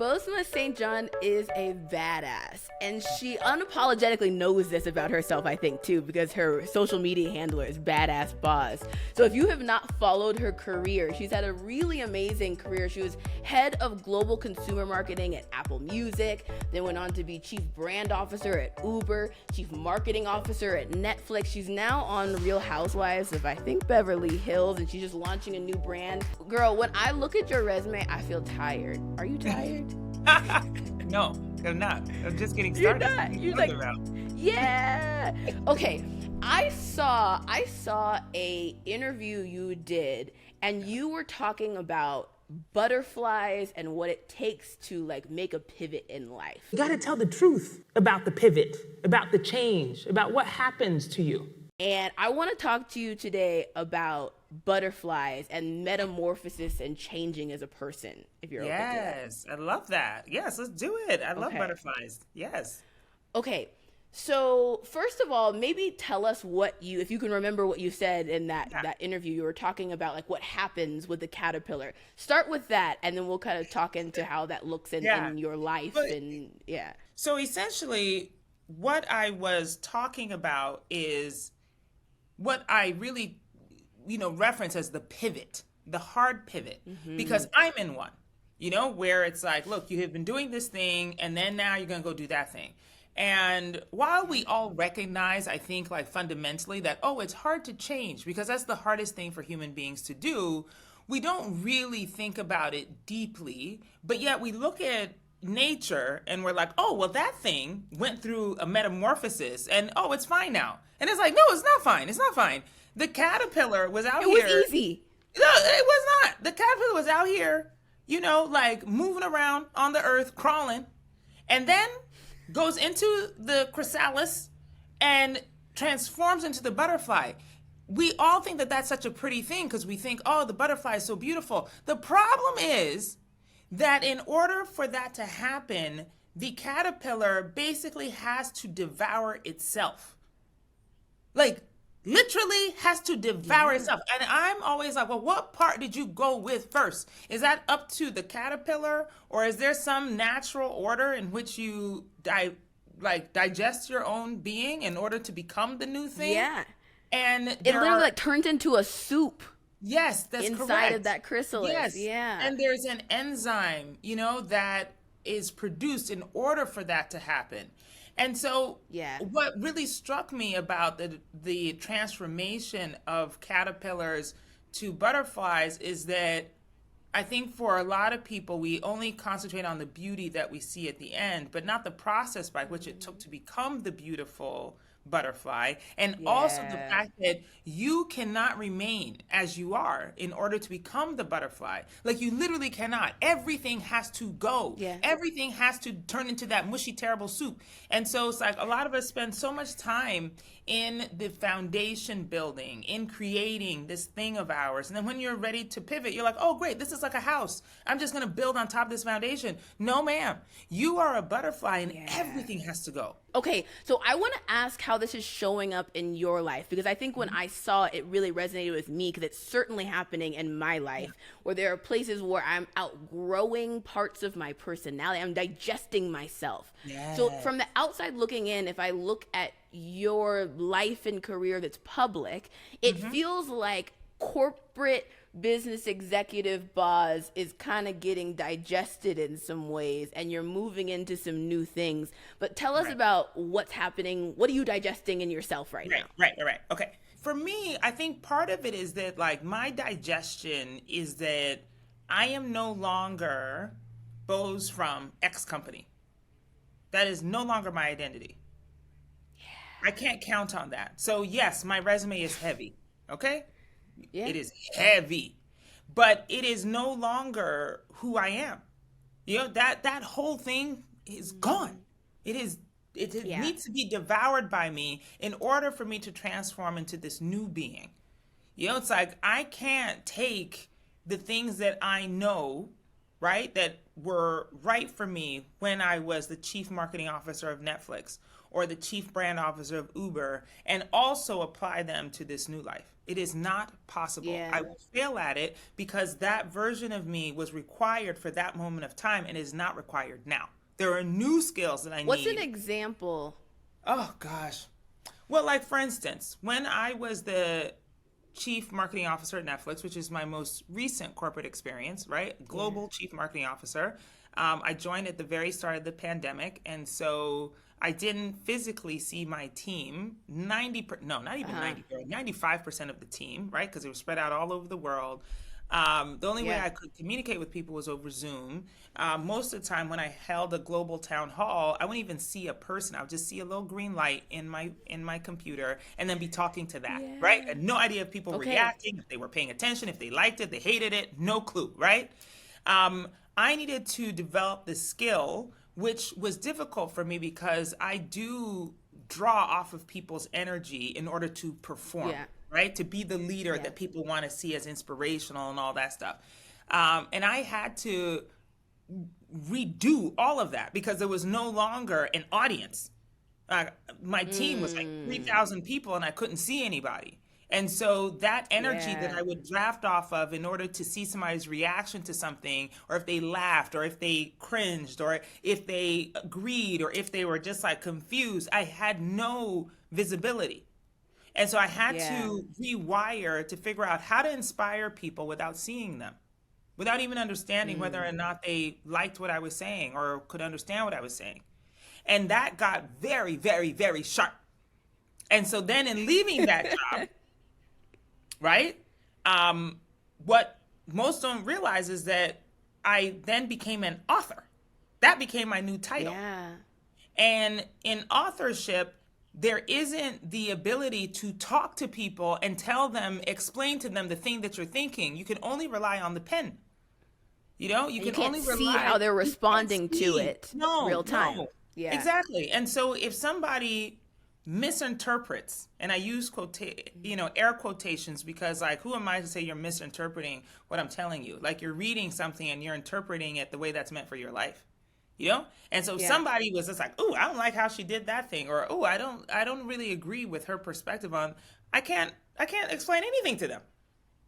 Bozoma Saint John is a badass, and she unapologetically knows this about herself, I think, too, because her social media handler is Badass Boz. So if you have not followed her career, she's had a really amazing career. She was head of global consumer marketing at Apple Music, then went on to be chief brand officer at Uber, chief marketing officer at Netflix. She's now on Real Housewives of, I think, Beverly Hills, and she's just launching a new brand. Girl, when I look at your resume, I feel tired. Are you tired? No, I'm not. I'm just getting started. You're not. You're like, yeah. Okay. I saw a interview you did, and you were talking about butterflies and what it takes to like make a pivot in life. You got to tell the truth about the pivot, about the change, about what happens to you. And I want to talk to you today about butterflies and metamorphosis and changing as a person, if you're open to that. Yes, I love that. Yes, let's do it. I love butterflies. Yes. Okay. So first of all, maybe tell us if you can remember what you said in that interview. You were talking about like what happens with the caterpillar. Start with that, and then we'll kind of talk into how that looks in your life. So essentially, what I was talking about is what I really, reference as the pivot, the hard pivot, because I'm in one, where it's like, look, you have been doing this thing, and then now you're going to go do that thing. And while we all recognize, I think, like fundamentally that, it's hard to change because that's the hardest thing for human beings to do, we don't really think about it deeply, but yet we look at nature and we're like, that thing went through a metamorphosis and, it's fine now. And it's like, no, it's not fine. It's not fine. The caterpillar was out here. It was easy. No, it was not. The caterpillar was out here, like moving around on the earth, crawling, and then goes into the chrysalis and transforms into the butterfly. We all think that that's such a pretty thing because we think, the butterfly is so beautiful. The problem is that in order for that to happen, the caterpillar basically has to devour itself. Like, literally has to devour itself. And I'm always like, well, what part did you go with first? Is that up to the caterpillar, or is there some natural order in which you digest your own being in order to become the new thing? Yeah. And it literally like turns into a soup. Yes, that's inside correct. Of that chrysalis. Yes. Yeah. And there's an enzyme, that is produced in order for that to happen. And so what really struck me about the transformation of caterpillars to butterflies is that I think for a lot of people, we only concentrate on the beauty that we see at the end, but not the process by which it took to become the beautiful butterfly. And also the fact that you cannot remain as you are in order to become the butterfly. Like, you literally cannot. Everything has to go. Yeah. Everything has to turn into that mushy, terrible soup. And so it's like a lot of us spend so much time in the foundation building, in creating this thing of ours. And then when you're ready to pivot, you're like, oh, great, this is like a house. I'm just going to build on top of this foundation. No, ma'am. You are a butterfly and everything has to go. Okay, so I want to ask how this is showing up in your life, because I think when I saw it, it really resonated with me, because it's certainly happening in my life, where there are places where I'm outgrowing parts of my personality. I'm digesting myself. So from the outside looking in, if I look at your life and career that's public, it feels like corporate business executive Boz is kind of getting digested in some ways, and you're moving into some new things. But tell us about what's happening. What are you digesting in yourself right now? Right. Okay. For me, I think part of it is that, like, my digestion is that I am no longer Boz from X company. That is no longer my identity. I can't count on that. So yes, my resume is heavy. Okay? Yeah. It is heavy, but it is no longer who I am. That whole thing is gone. It needs to be devoured by me in order for me to transform into this new being. It's like I can't take the things that I know, right, that were right for me when I was the chief marketing officer of Netflix, or the chief brand officer of Uber and also apply them to this new life. It is not possible. Yeah. I will fail at it because that version of me was required for that moment of time and is not required now. There are new skills that I What's need. an example? Oh, gosh. Well, like, for instance, when I was the chief marketing officer at Netflix, which is my most recent corporate experience, right? Global chief marketing officer. I joined at the very start of the pandemic. And so I didn't physically see my team, 95% of the team, right? Because it was spread out all over the world. The only way Yeah. I could communicate with people was over Zoom. Most of the time when I held a global town hall, I wouldn't even see a person. I would just see a little green light in my computer and then be talking to that, right? I had no idea if people were Okay. reacting, if they were paying attention, if they liked it, they hated it, no clue, right? I needed to develop the skill, which was difficult for me because I do draw off of people's energy in order to perform, Yeah. right? To be the leader Yeah. that people want to see as inspirational and all that stuff. And I had to redo all of that because there was no longer an audience. My team was like 3,000 people and I couldn't see anybody. And so that energy that Yeah. I would draft off of in order to see somebody's reaction to something, or if they laughed, or if they cringed, or if they agreed, or if they were just like confused, I had no visibility. And so I had Yeah. to rewire to figure out how to inspire people without seeing them, without even understanding whether or not they liked what I was saying or could understand what I was saying. And that got very, very, very sharp. And so then in leaving that job, right? What most don't realize is that I then became an author. That became my new title. Yeah. And in authorship, there isn't the ability to talk to people and tell them, explain to them the thing that you're thinking. You can only rely on the pen. You know, you You can can't only see rely. how they're You can't responding to see. it No, real time. no. Yeah. Exactly. And so if somebody misinterprets, and I use air quotations because like, who am I to say you're misinterpreting what I'm telling you? Like you're reading something and you're interpreting it the way that's meant for your life. You know? And so Yeah. somebody was just like, "Oh, I don't like how she did that thing," or "Oh, I don't really agree with her perspective on." I can't explain anything to them.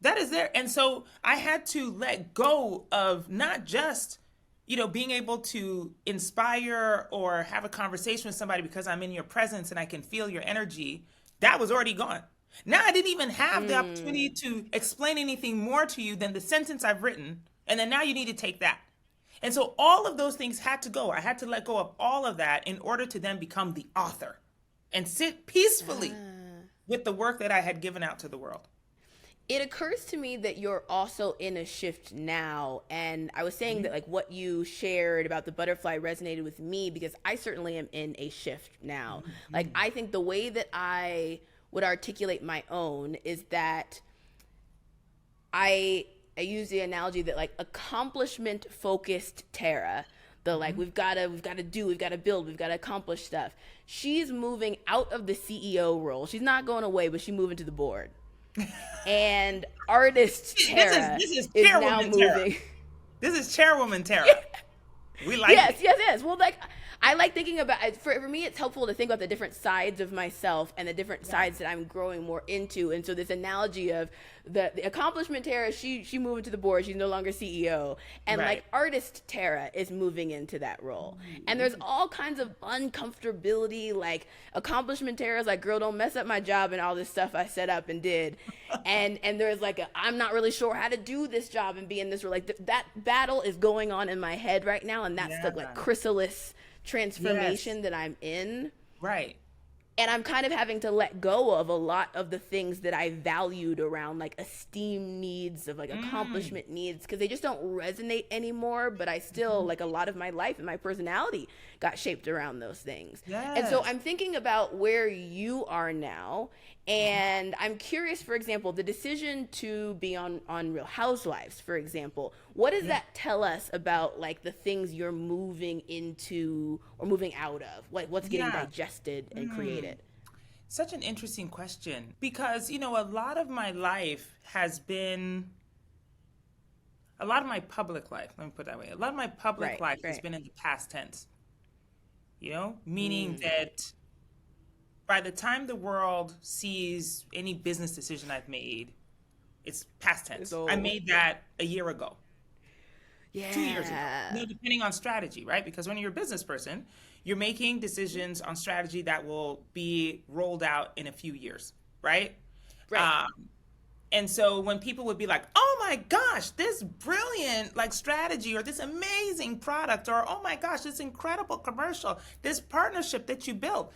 That is there. And so I had to let go of not just, being able to inspire or have a conversation with somebody because I'm in your presence and I can feel your energy. That was already gone. Now I didn't even have the opportunity to explain anything more to you than the sentence I've written. And then now you need to take that. And so all of those things had to go. I had to let go of all of that in order to then become the author and sit peacefully with the work that I had given out to the world. It occurs to me that you're also in a shift now. And I was saying that like what you shared about the butterfly resonated with me because I certainly am in a shift now. Like I think the way that I would articulate my own is that I use the analogy that like accomplishment focused Tara, the like we've got to build, we've got to accomplish stuff. She's moving out of the CEO role. She's not going away, but she's moving to the board. And artist Tara this is is now chairwoman Tara. moving. This is chairwoman Tara. We like Yes, it. yes. Well, like I like thinking about for me. It's helpful to think about the different sides of myself and the different sides that I'm growing more into. And so this analogy of the accomplishment Tara, she moving to the board. She's no longer CEO, and Right. like artist Tara is moving into that role. And there's all kinds of uncomfortability. Like accomplishment Tara is like, girl, don't mess up my job and all this stuff I set up and did. and there's like I'm not really sure how to do this job and be in this role. Like that battle is going on in my head right now, and that's the like Yeah. chrysalis transformation that I'm in. Right. And I'm kind of having to let go of a lot of the things that I valued around like esteem needs, of like accomplishment needs, because they just don't resonate anymore. But I still like a lot of my life and my personality got shaped around those things. And so Yes. I'm thinking about where you are now. And I'm curious, for example, the decision to be on Real Housewives, for example, what does that tell us about like the things you're moving into or moving out of? Like what's getting Yeah. digested and created? Such an interesting question because, a lot of my life has been, a lot of my public life, let me put it that way, a lot of my public Right, life has right. been in the past tense, meaning that by the time the world sees any business decision I've made, it's past tense. It's old. I made that a year ago, Yeah. 2 years ago. Depending on strategy, right? Because when you're a business person, you're making decisions on strategy that will be rolled out in a few years, right? Right. And so when people would be like, oh my gosh, this brilliant like strategy or this amazing product or oh my gosh, this incredible commercial, this partnership that you built.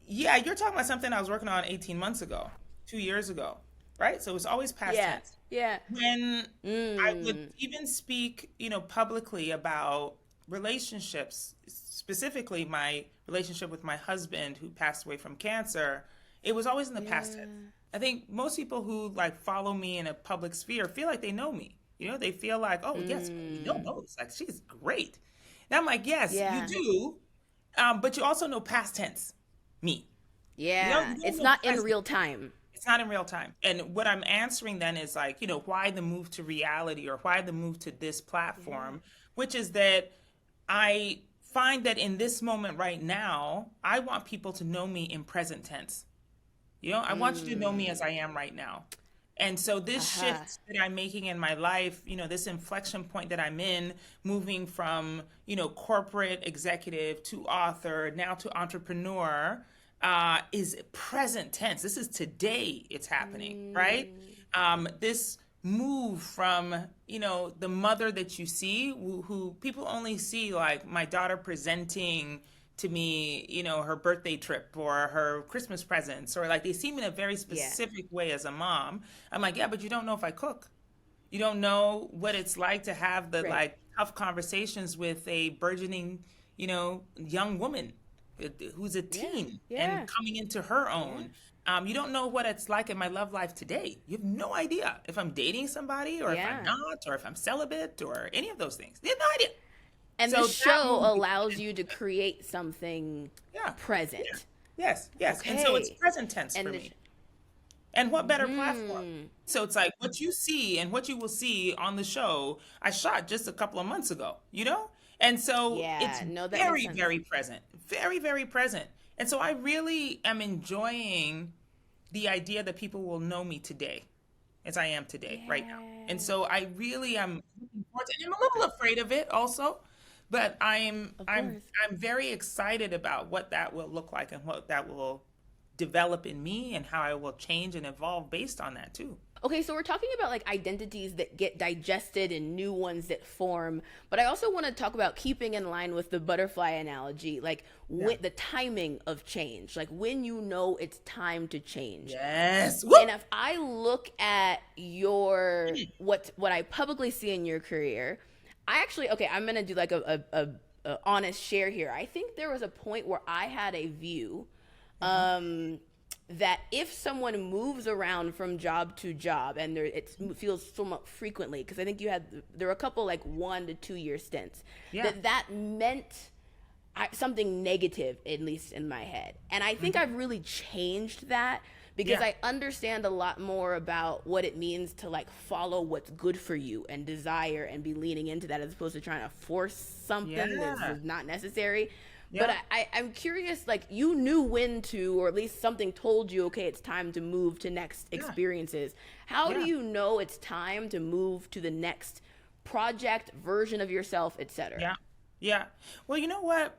Yeah, you're talking about something I was working on 18 months ago, 2 years ago, right? So it's always past Yeah. tense. Yeah. When I would even speak, publicly about relationships, specifically my relationship with my husband who passed away from cancer, it was always in the past tense. I think most people who like follow me in a public sphere feel like they know me. They feel like, oh yes, we know Rose. Like she's great. And I'm like, yes, Yeah. you do, but you also know past tense me. Yeah. you don't It's know not in present. real time. It's not in real time. And what I'm answering then is like, why the move to reality or why the move to this platform, which is that I find that in this moment right now, I want people to know me in present tense. I want you to know me as I am right now. And so this shift that I'm making in my life, this inflection point that I'm in, moving from, corporate executive to author, now to entrepreneur, is present tense. This is today it's happening, right? This move from, the mother that you see, who people only see like my daughter presenting to me, her birthday trip or her Christmas presents, or like they see me in a very specific way as a mom. I'm like, yeah, but you don't know if I cook. You don't know what it's like to have the like tough conversations with a burgeoning, young woman who's a teen and coming into her own. You don't know what it's like in my love life today. You have no idea if I'm dating somebody or if I'm not, or if I'm celibate or any of those things. You have no idea. And So the that show movie- allows you to create something present. Yes. And so it's Okay. present tense And for the me. And what better platform? So it's like what you see and what you will see on the show, I shot just a couple of months ago, And so it's that makes very, sense. very present. Very, very present. And so I really am enjoying the idea that people will know me today as I am today, right now. And so I really am looking forward to it. And I'm a little afraid of it also, but I'm course. very excited about what that will look like and what that will develop in me and how I will change and evolve based on that too. Okay, so we're talking about like identities that get digested and new ones that form, but I also want to talk about keeping in line with the butterfly analogy, like with the timing of change, like when you know it's time to change. Yes. And if I look at your what I publicly see in your career, I actually I'm gonna do like a honest share here. I think there was a point where I had a view that if someone moves around from job to job and it feels somewhat frequently, because I think there were a couple like 1 to 2 year stints, that meant something negative, at least in my head. And I think I've really changed that because I understand a lot more about what it means to like follow what's good for you and desire and be leaning into that as opposed to trying to force something that's not necessary. But I'm curious, like you knew when to, or at least something told you, okay, it's time to move to next experiences. How do you know it's time to move to the next project, version of yourself, etc.? Yeah. Well, you know what?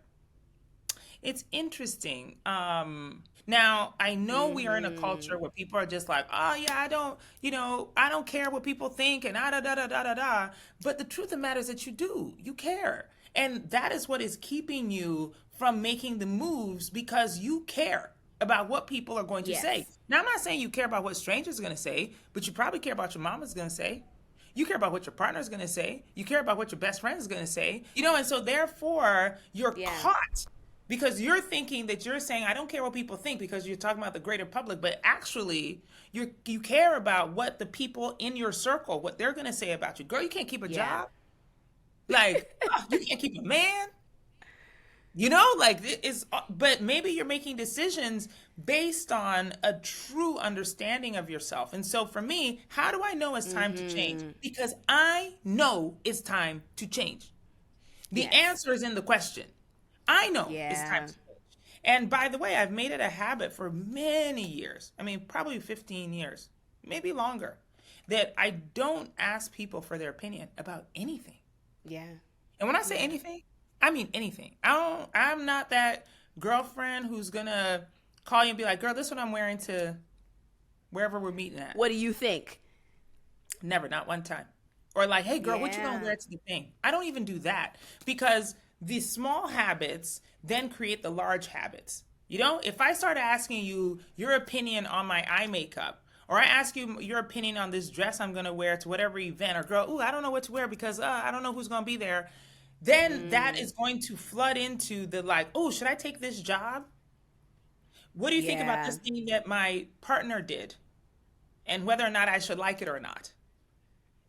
It's interesting. Now I know we are in a culture where people are just like, oh yeah, I don't care what people think and da da da da da da. But the truth of the matter is that you care. And that is what is keeping you from making the moves because you care about what people are going to say. Now, I'm not saying you care about what strangers are going to say, but you probably care about your mama's going to say. You care about what your partner's going to say. You care about what your best friend is going to say. And so therefore you're caught because you're thinking that you're saying, I don't care what people think because you're talking about the greater public, but actually you care about what the people in your circle, what they're going to say about you. Girl, you can't keep a job. Like, you can't keep a man, like it is, but maybe you're making decisions based on a true understanding of yourself. And so for me, how do I know it's time to change? Because I know it's time to change. The answer is in the question. I know it's time to change. And by the way, I've made it a habit for many years. I mean, probably 15 years, maybe longer, that I don't ask people for their opinion about anything. Yeah. And when I say anything, I mean anything. I'm not that girlfriend who's gonna call you and be like, girl, this is what I'm wearing to wherever we're meeting at. What do you think? Never, not one time. Or like, hey girl, what you gonna wear to the thing? I don't even do that, because the small habits then create the large habits. You know, if I start asking you your opinion on my eye makeup, or I ask you your opinion on this dress I'm gonna wear to whatever event, or girl, ooh, I don't know what to wear because I don't know who's gonna be there, then that is going to flood into the like, oh, should I take this job? What do you think about this thing that my partner did, and whether or not I should like it or not?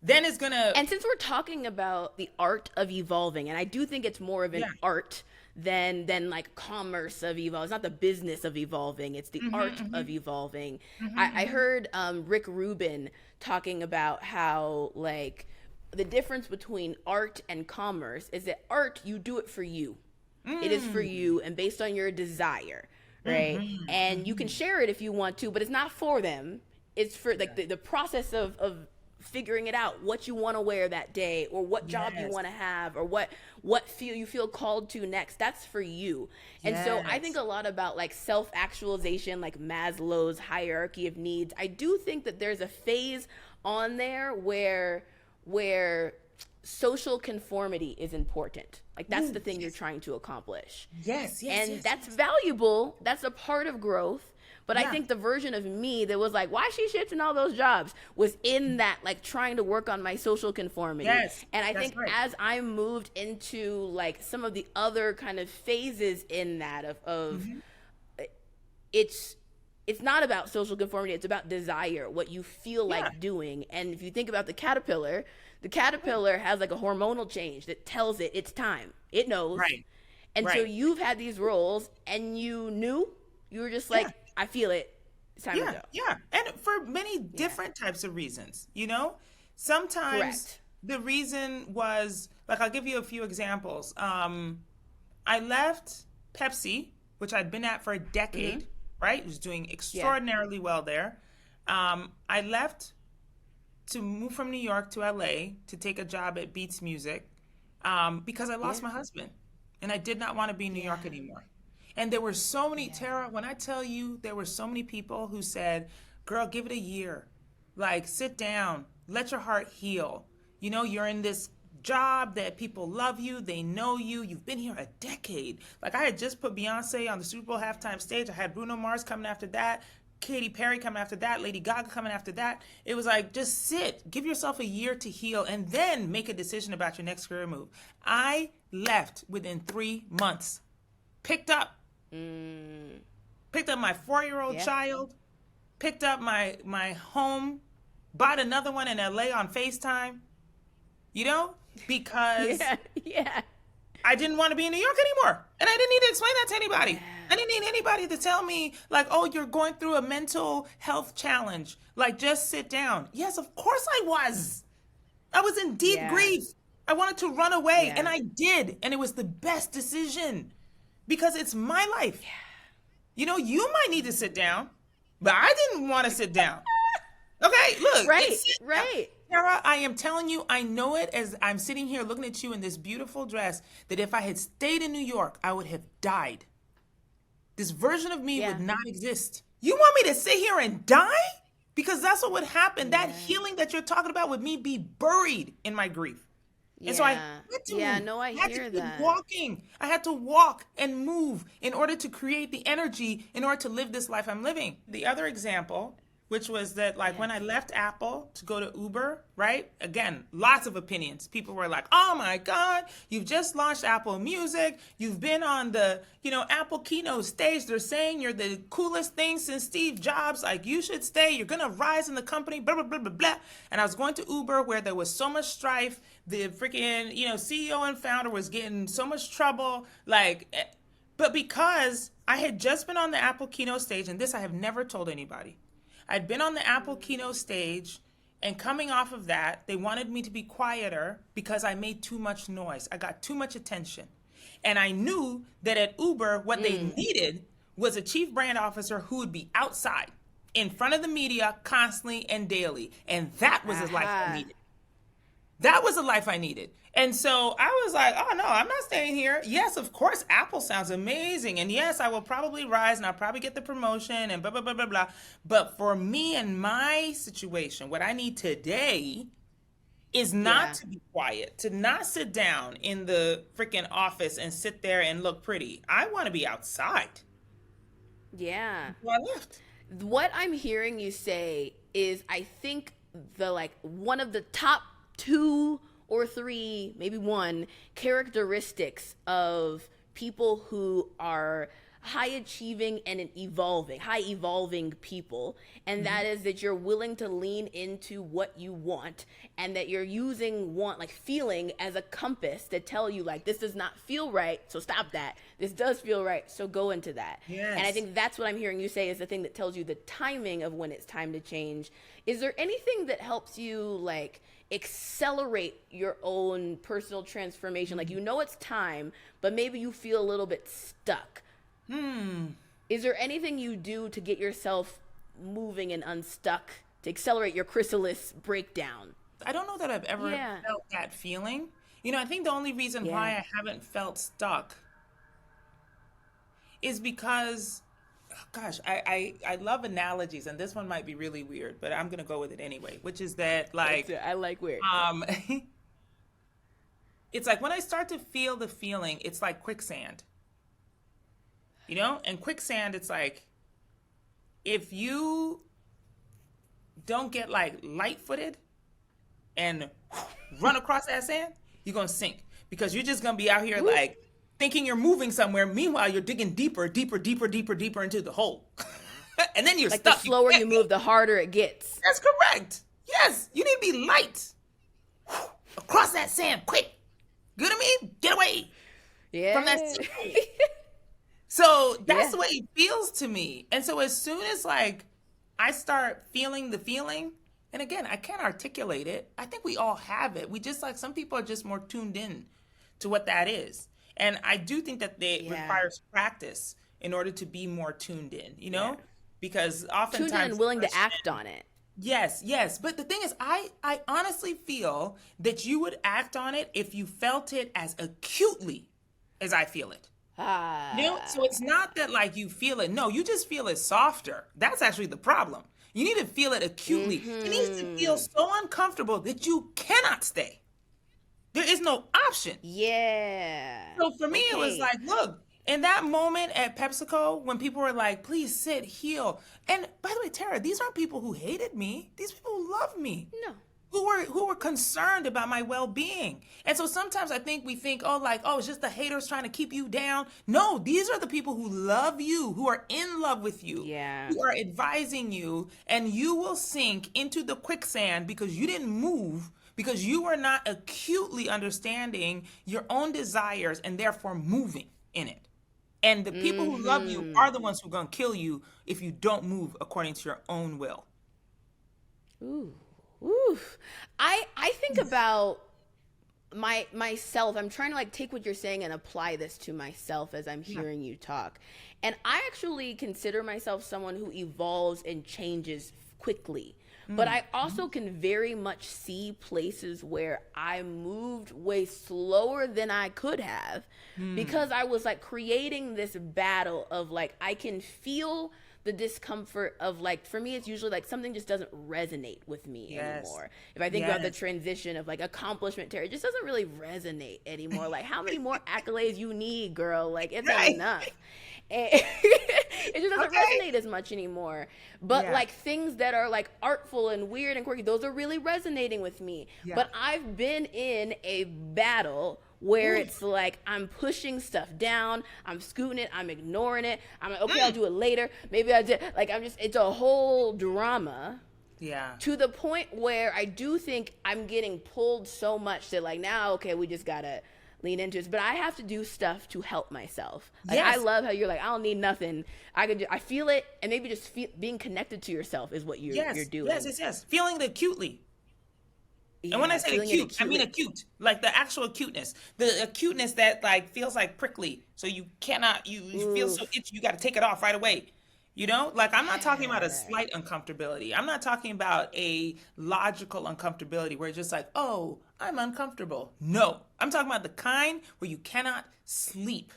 Then it's gonna. And since we're talking about the art of evolving, and I do think it's more of an art than like commerce of evolving. It's not the business of evolving, it's the art of evolving. I heard Rick Rubin talking about how like the difference between art and commerce is that art, you do it for you. It is for you and based on your desire, right? And you can share it if you want to, but it's not for them. It's for like the process of figuring it out, what you want to wear that day, or what job you want to have, or what you feel called to next. That's for you. And so I think a lot about like self-actualization, like Maslow's hierarchy of needs. I do think that there's a phase on there where social conformity is important. Like that's the thing you're trying to accomplish. And that's valuable. That's a part of growth. But I think the version of me that was like, why she shits in all those jobs, was in that, like, trying to work on my social conformity. And I think as I moved into, like, some of the other kind of phases in that of it's not about social conformity, it's about desire, what you feel like doing. And if you think about the caterpillar has, like, a hormonal change that tells it it's time. It knows. And so you've had these roles, and you were just like, I feel it. It's time to go. And for many different types of reasons, you know? Sometimes the reason was, like, I'll give you a few examples. I left Pepsi, which I'd been at for a decade, right? Was doing extraordinarily well there. I left to move from New York to LA to take a job at Beats Music because I lost my husband. And I did not want to be in New York anymore. And there were so many, Tara, when I tell you, there were so many people who said, girl, give it a year. Like, sit down, let your heart heal. You know, you're in this job that people love you, they know you, you've been here a decade. Like, I had just put Beyonce on the Super Bowl halftime stage. I had Bruno Mars coming after that, Katy Perry coming after that, Lady Gaga coming after that. It was like, just sit, give yourself a year to heal, and then make a decision about your next career move. I left within 3 months. Picked up my 4-year-old child, picked up my home, bought another one in LA on FaceTime, you know, because I didn't want to be in New York anymore. And I didn't need to explain that to anybody. I didn't need anybody to tell me, like, oh, you're going through a mental health challenge. Like, just sit down. Yes, of course I was. I was in deep grief. I wanted to run away, and I did. And it was the best decision. Because it's my life. You know, you might need to sit down, but I didn't want to sit down. Okay, look. Right. Sarah, I am telling you, I know it as I'm sitting here looking at you in this beautiful dress, that if I had stayed in New York, I would have died. This version of me would not exist. You want me to sit here and die? Because that's what would happen. That healing that you're talking about would me be buried in my grief. And so I had to hear keep that. walking. I had to walk and move in order to create the energy in order to live this life I'm living. The other example, which was that, like, when I left Apple to go to Uber, right? Again, lots of opinions. People were like, oh my God, you've just launched Apple Music. You've been on the, Apple keynote stage. They're saying you're the coolest thing since Steve Jobs. Like, you should stay. You're going to rise in the company, blah, blah, blah, blah, blah. And I was going to Uber where there was so much strife. The freaking, CEO and founder was getting so much trouble. But because I had just been on the Apple keynote stage, and this I have never told anybody. I'd been on the Apple keynote stage, and coming off of that, they wanted me to be quieter because I made too much noise. I got too much attention. And I knew that at Uber, what they needed was a chief brand officer who would be outside in front of the media constantly and daily. And that was the life I needed. That was the life I needed. And so I was like, oh no, I'm not staying here. Yes, of course, Apple sounds amazing. And yes, I will probably rise and I'll probably get the promotion and blah, blah, blah, blah, blah. But for me and my situation, what I need today is not to be quiet, to not sit down in the freaking office and sit there and look pretty. I want to be outside. Yeah. So I left. What I'm hearing you say is, I think one of the top 2 or 3, maybe 1 characteristics of people who are high achieving and high evolving people, and that is that you're willing to lean into what you want, and that you're using feeling as a compass to tell you this does not feel right, so stop that. This does feel right, so go into that. Yes. And I think that's what I'm hearing you say is the thing that tells you the timing of when it's time to change. Is there anything that helps you accelerate your own personal transformation? It's time, but maybe you feel a little bit stuck. Is there anything you do to get yourself moving and unstuck to accelerate your chrysalis breakdown? I don't know that I've ever felt that feeling. I think the only reason why I haven't felt stuck is because, gosh, I love analogies, and this one might be really weird, but I'm going to go with it anyway, which is that I like weird. It's like when I start to feel the feeling, it's like quicksand. And quicksand, it's like, if you don't get light-footed and run across that sand, you're going to sink, because you're just going to be out here thinking you're moving somewhere. Meanwhile, you're digging deeper into the hole. And then you're stuck. The slower you move, the harder it gets. That's correct. Yes, you need to be light. Across that sand, quick. You know what I mean? Get away from that sand. So that's the way it feels to me. And so as soon as I start feeling the feeling, and again, I can't articulate it. I think we all have it. We just some people are just more tuned in to what that is. And I do think that it requires practice in order to be more tuned in, because oftentimes tuned in and willing to act on it. Yes. But the thing is, I honestly feel that you would act on it if you felt it as acutely as I feel it. So it's not that you feel it. No, you just feel it softer. That's actually the problem. You need to feel it acutely. It needs to feel so uncomfortable that you cannot stay. There is no option. Yeah. So for me, it was look, in that moment at PepsiCo, when people were please sit, heal. And by the way, Tara, these aren't people who hated me. These people who love me. No. Who were concerned about my well-being. And so sometimes I think we think, it's just the haters trying to keep you down. No, these are the people who love you, who are in love with you, who are advising you, and you will sink into the quicksand because you didn't move, because you were not acutely understanding your own desires and therefore moving in it. And the people who love you are the ones who are going to kill you if you don't move according to your own will. Ooh. I think about myself. I'm trying to take what you're saying and apply this to myself as I'm hearing you talk. And I actually consider myself someone who evolves and changes quickly. But I also can very much see places where I moved way slower than I could have because I was creating this battle of I can feel the discomfort of for me, it's usually something just doesn't resonate with me anymore. If I think about the transition of accomplishment, Terry, it just doesn't really resonate anymore. How many more accolades you need, girl? It's enough. And it just doesn't resonate as much anymore. But things that are artful and weird and quirky, those are really resonating with me. But I've been in a battle where it's I'm pushing stuff down, I'm scooting it, I'm ignoring it, I'm okay, I'll do it later, maybe I did, it's a whole drama. To the point where I do think I'm getting pulled so much that now, okay, we just gotta lean into it. But I have to do stuff to help myself. I love how you're I don't need nothing. I feel it, and maybe just being connected to yourself is what you're doing. Yes. Feeling it acutely. And when I Yeah, say feeling it acute, I mean acutely. acute, like the actual acuteness, the acuteness that like feels like prickly. So you cannot, you feel so Oof. itchy, you got to take it off right away. You know, like I'm not talking about a Yeah. slight uncomfortability. I'm not talking about a logical uncomfortability where it's just like, oh, I'm uncomfortable. No, I'm talking about the kind where you cannot sleep.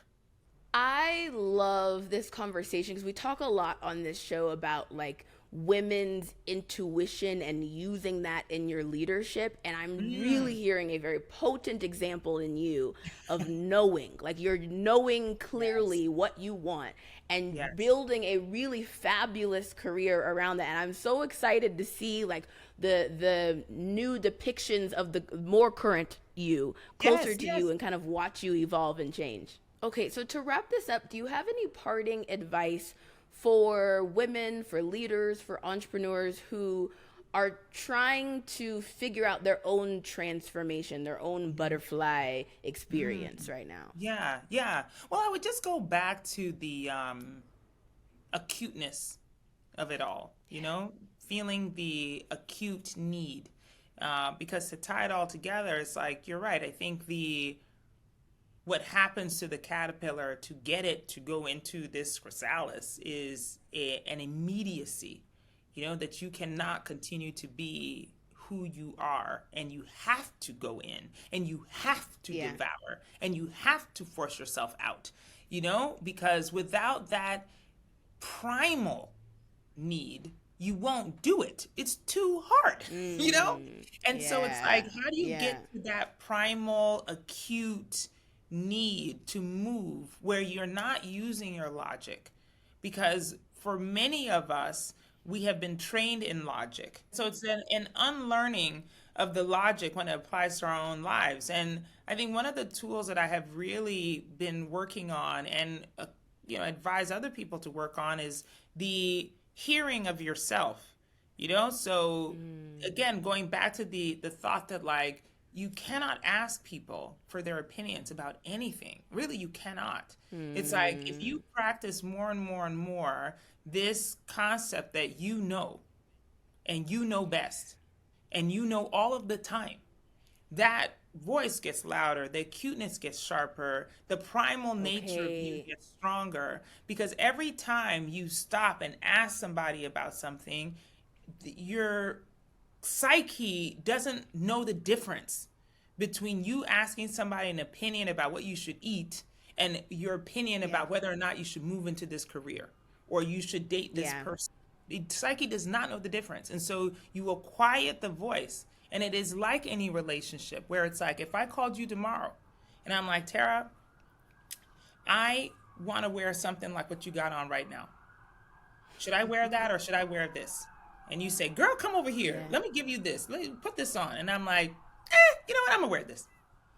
I love this conversation because we talk a lot on this show about like women's intuition and using that in your leadership. And I'm really hearing a very potent example in you of knowing, like you're knowing Yes. clearly what you want and Yes. building a really fabulous career around that. And I'm so excited to see like the new depictions of the more current you closer Yes. to you Yes. and kind of watch you evolve and change. Okay, so to wrap this up, do you have any parting advice for women, for leaders, for entrepreneurs who are trying to figure out their own transformation, their own butterfly experience right now? Yeah. Yeah. Well, I would just go back to the acuteness of it all, you know, feeling the acute need. Because to tie it all together, it's like, you're right. I think what happens to the caterpillar to get it to go into this chrysalis is an immediacy, you know, that you cannot continue to be who you are, and you have to go in and you have to Yeah. devour and you have to force yourself out, you know, because without that primal need, you won't do it. It's too hard, you know? And so it's like, Yeah. how do you Yeah. get to that primal, acute need to move where you're not using your logic? Because for many of us, we have been trained in logic. So it's an unlearning of the logic when it applies to our own lives. And I think one of the tools that I have really been working on and advise other people to work on is the hearing of yourself. You know, so again, going back to the thought that like you cannot ask people for their opinions about anything. Really, you cannot. It's like if you practice more and more and more this concept that you know and you know best and you know all of the time, that voice gets louder, the cuteness gets sharper, the primal nature of you Okay. gets stronger. Because every time you stop and ask somebody about something, your psyche doesn't know the difference between you asking somebody an opinion about what you should eat and your opinion Yeah. about whether or not you should move into this career or you should date this Yeah. person. The psyche does not know the difference. And so you will quiet the voice. And it is like any relationship where it's like, if I called you tomorrow and I'm like, Tara, I want to wear something like what you got on right now. Should I wear that or should I wear this? And you say, girl, come over here. Yeah. Let me give you this. Let me put this on. And I'm like, you know what? I'm going to wear this.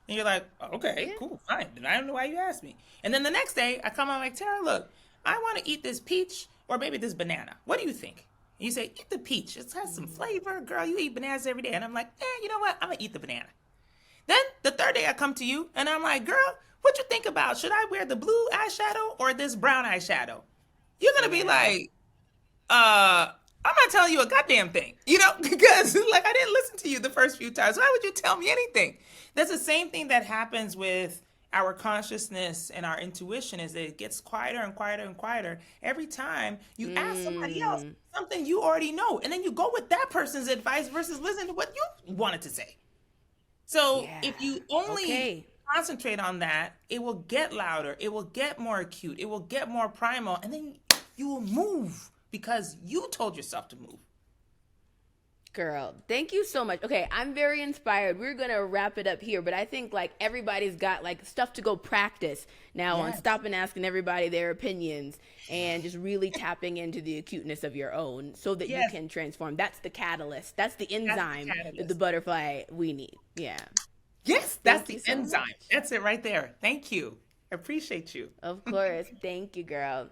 And you're like, okay, Yeah. cool, fine. Then I don't know why you asked me. And then the next day I come out like, Tara, look, I want to eat this peach or maybe this banana. What do you think? And you say, eat the peach. It has some flavor. Girl, you eat bananas every day. And I'm like, you know what? I'm going to eat the banana. Then the third day I come to you and I'm like, girl, what you think about? Should I wear the blue eyeshadow or this brown eyeshadow? You're going to be Yeah. like, I'm not telling you a goddamn thing, you know, because like I didn't listen to you the first few times. Why would you tell me anything? That's the same thing that happens with our consciousness and our intuition is that it gets quieter and quieter and quieter every time you ask somebody else something you already know. And then you go with that person's advice versus listen to what you wanted to say. So Yeah. if you only Okay. concentrate on that, it will get louder, it will get more acute, it will get more primal, and then you will move because you told yourself to move. Girl, thank you so much. Okay, I'm very inspired. We're gonna wrap it up here, but I think like everybody's got like stuff to go practice now on Yes. stopping asking everybody their opinions and just really tapping into the acuteness of your own so that you Yes. can transform. That's the catalyst. That's the That's the enzyme that the catalyst. butterfly we need. Yeah. Yes, Thank that's you the so enzyme. much. That's it right there. Thank you. I appreciate you. Of course. Thank you, girl.